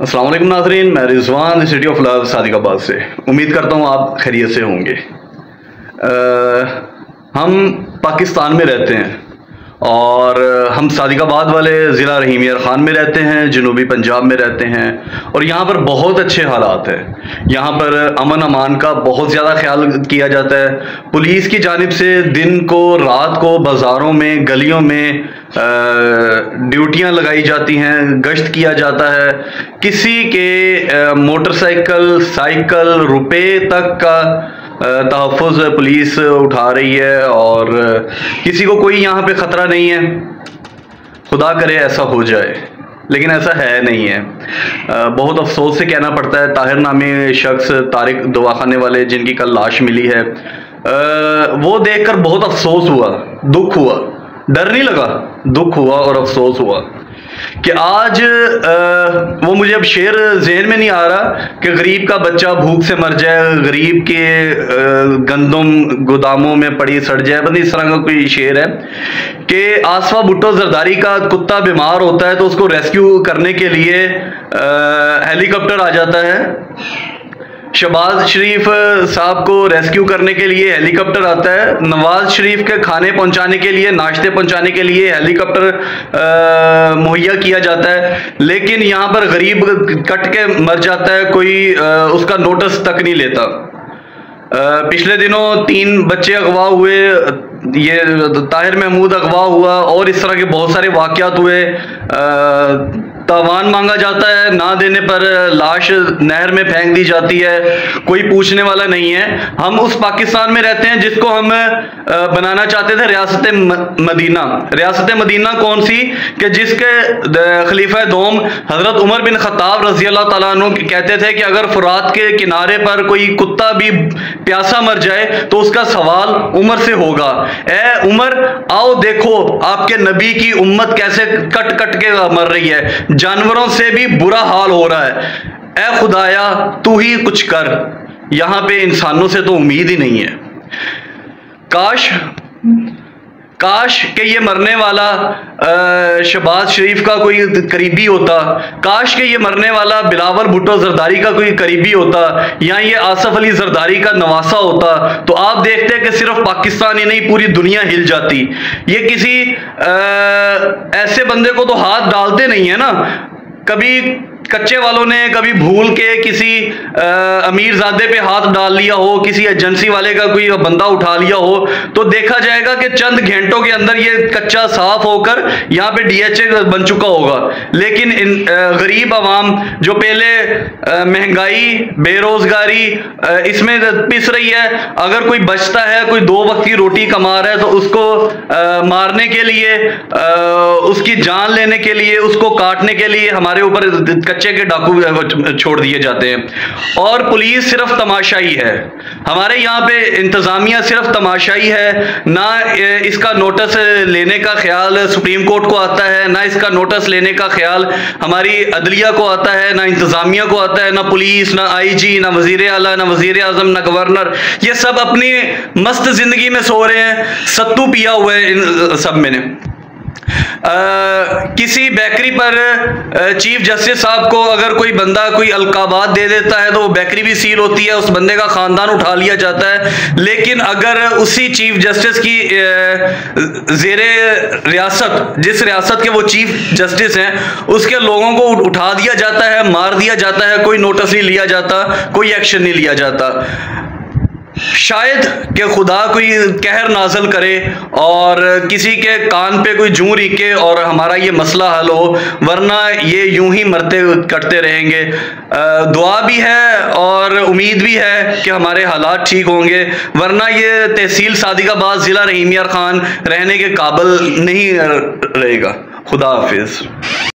अस्सलाम वालेकुम नाज़रीन, मैं Rizwan city of love Sadiqabad से उम्मीद करता हूँ आप खैरियत से होंगे। हम पाकिस्तान में रहते हैं और हम सादिकाबाद वाले ज़िला रहीम यार ख़ान में रहते हैं, जनूबी पंजाब में रहते हैं और यहाँ पर बहुत अच्छे हालात हैं। यहाँ पर अमन अमान का बहुत ज़्यादा ख्याल किया जाता है। पुलिस की जानिब से दिन को रात को बाज़ारों में गलियों में ड्यूटियाँ लगाई जाती हैं, गश्त किया जाता है। किसी के मोटरसाइकिल साइकिल रुपए तक का तहफ़्फ़ुज़ पुलिस उठा रही है और किसी को कोई यहाँ पे ख़तरा नहीं है। खुदा करे ऐसा हो जाए, लेकिन ऐसा है नहीं है। बहुत अफसोस से कहना पड़ता है, ताहिर नामी शख्स तारिक दवाखाने वाले जिनकी कल लाश मिली है, वो देखकर बहुत अफसोस हुआ, दुख हुआ। डर नहीं लगा, दुख हुआ और अफसोस हुआ कि आज वो मुझे अब शेर ज़हन में नहीं आ रहा कि गरीब का बच्चा भूख से मर जाए, गरीब के गंदम गोदामों में पड़ी सड़ जाए, बस इस तरह का कोई शेर है कि आसफा भुट्टो जरदारी का कुत्ता बीमार होता है तो उसको रेस्क्यू करने के लिए हेलीकॉप्टर आ जाता है। शहबाज शरीफ साहब को रेस्क्यू करने के लिए हेलीकॉप्टर आता है। नवाज शरीफ के खाने पहुंचाने के लिए, नाश्ते पहुंचाने के लिए हेलीकॉप्टर मुहैया किया जाता है, लेकिन यहाँ पर गरीब कट के मर जाता है, कोई उसका नोटिस तक नहीं लेता। पिछले दिनों 3 बच्चे अगवा हुए, ये ताहिर महमूद अगवा हुआ और इस तरह के बहुत सारे वाक़यात हुए। तावान मांगा जाता है, ना देने पर लाश नहर में फेंक दी जाती है, कोई पूछने वाला नहीं है। हम उस पाकिस्तान में रहते हैं जिसको हम बनाना चाहते थे रियासत मदीना। रियासत मदीना कौन सी कि जिसके खलीफा दोम हज़रत उमर बिन ख़त्ताब रज़ी अल्लाह तआला अन्हु कहते थे कि अगर फुरात के किनारे पर कोई कुत्ता भी प्यासा मर जाए तो उसका सवाल उमर से होगा, ए उमर आओ देखो आपके नबी की उम्मत कैसे कट कट के मर रही है, जानवरों से भी बुरा हाल हो रहा है, ए खुदाया तू ही कुछ कर। यहां पे इंसानों से तो उम्मीद ही नहीं है। काश कि ये मरने वाला शहबाज शरीफ का कोई करीबी होता, काश कि ये मरने वाला बिलावल भुट्टो जरदारी का कोई करीबी होता, या ये आसफ अली जरदारी का नवासा होता, तो आप देखते कि सिर्फ पाकिस्तान ही नहीं पूरी दुनिया हिल जाती। ये किसी ऐसे बंदे को तो हाथ डालते नहीं है ना। कभी कच्चे वालों ने कभी भूल के किसी अमीरजादे पे हाथ डाल लिया हो, किसी एजेंसी वाले का कोई बंदा उठा लिया हो, तो देखा जाएगा कि चंद घंटों के अंदर ये कच्चा साफ होकर यहाँ पे DHA बन चुका होगा। लेकिन गरीब आवाम जो पहले महंगाई बेरोजगारी इसमें पिस रही है, अगर कोई बचता है, कोई 2 वक्त की रोटी कमा रहा है तो उसको मारने के लिए, उसकी जान लेने के लिए, उसको काटने के लिए हमारे ऊपर कच्चे के डाकू छोड़ दिए जाते हैं। और पुलिस सिर्फ तमाशाई है, हमारे यहाँ पे इंतजामिया सिर्फ तमाशाई है। ना इसका नोटिस लेने का ख्याल सुप्रीम कोर्ट को आता है, ना इसका नोटिस लेने का ख्याल हमारी अदलिया को आता है, ना इंतजामिया को आता है, ना पुलिस, ना IG, ना वजीर आला, ना वजीर आजम, ना गवर्नर। ये सब अपनी मस्त जिंदगी में सो रहे हैं, सत्तू पिया हुआ है इन सब में ने। किसी बेकरी पर चीफ जस्टिस साहब को अगर कोई बंदा कोई अलकाबात दे देता है तो वो बेकरी भी सील होती है, उस बंदे का खानदान उठा लिया जाता है। लेकिन अगर उसी चीफ जस्टिस की ज़ेरे रियासत, जिस रियासत के वो चीफ जस्टिस हैं, उसके लोगों को उठा दिया जाता है, मार दिया जाता है, कोई नोटिस नहीं लिया जाता, कोई एक्शन नहीं लिया जाता। शायद कि खुदा कोई कहर नाजल करे और किसी के कान पे कोई जूं रीके और हमारा ये मसला हल हो, वरना ये यूं ही मरते कटते रहेंगे। दुआ भी है और उम्मीद भी है कि हमारे हालात ठीक होंगे, वरना ये तहसील सादिकाबाद ज़िला रहीम यार ख़ान रहने के काबिल नहीं रहेगा। खुदा हाफिज़।